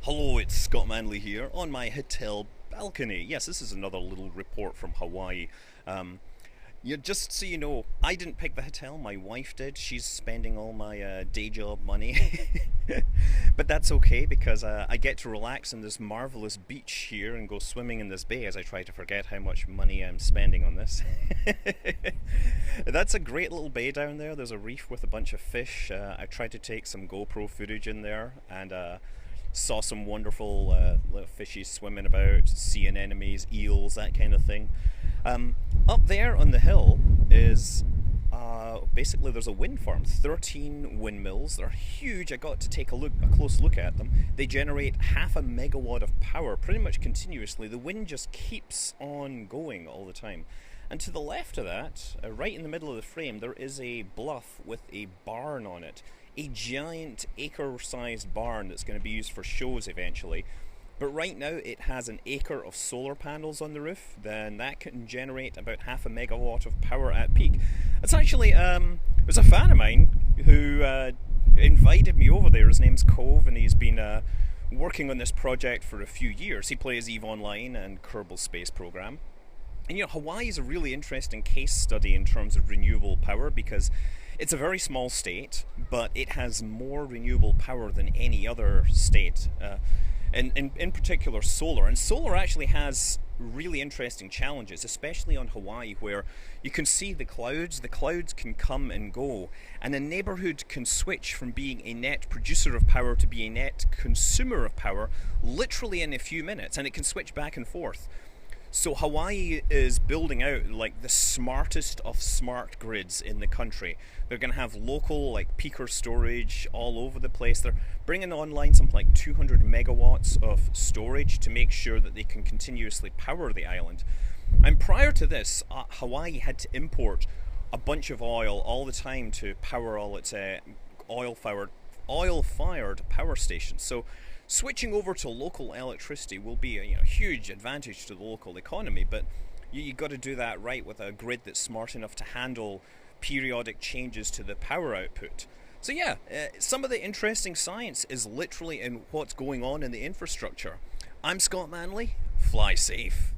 Hello, it's Scott Manley here on my hotel balcony. Yes, this is another little report from Hawaii. Um, just so you know, I didn't pick the hotel, my wife did. She's spending all my day job money. But that's okay because I get to relax on this marvelous beach here and go swimming in this bay as I try to forget how much money I'm spending on this. That's a great little bay down there. There's a reef with a bunch of fish. I tried to take some GoPro footage in there and saw some wonderful little fishies swimming about, sea anemones, eels, that kind of thing. Up there on the hill is basically there's a wind farm, 13 windmills. They're huge. I got to take a close look at them. They generate half a megawatt of power pretty much continuously. The wind just keeps on going all the time. And to the left of that, right in the middle of the frame, there is a bluff with a barn on it. A giant acre-sized barn that's going to be used for shows eventually. But right now it has an acre of solar panels on the roof. Then that can generate about half a megawatt of power at peak. It's actually it was a fan of mine who invited me over there. His name's Cove, and he's been working on this project for a few years. He plays EVE Online and Kerbal Space Program. And Hawaii is a really interesting case study in terms of renewable power because it's a very small state, but it has more renewable power than any other state. In particular solar. And solar actually has really interesting challenges, especially on Hawaii, where you can see the clouds. The clouds can come and go, and a neighborhood can switch from being a net producer of power to be a net consumer of power literally in a few minutes, and it can switch back and forth. So Hawaii is building out like the smartest of smart grids in the country. They're going to have local like peaker storage all over the place. They're bringing online something like 200 megawatts of storage to make sure that they can continuously power the island. And prior to this, Hawaii had to import a bunch of oil all the time to power all its oil-fired power stations. So switching over to local electricity will be a huge advantage to the local economy, but you got to do that right with a grid that's smart enough to handle periodic changes to the power output. So yeah, some of the interesting science is literally in what's going on in the infrastructure. I'm Scott Manley. Fly safe.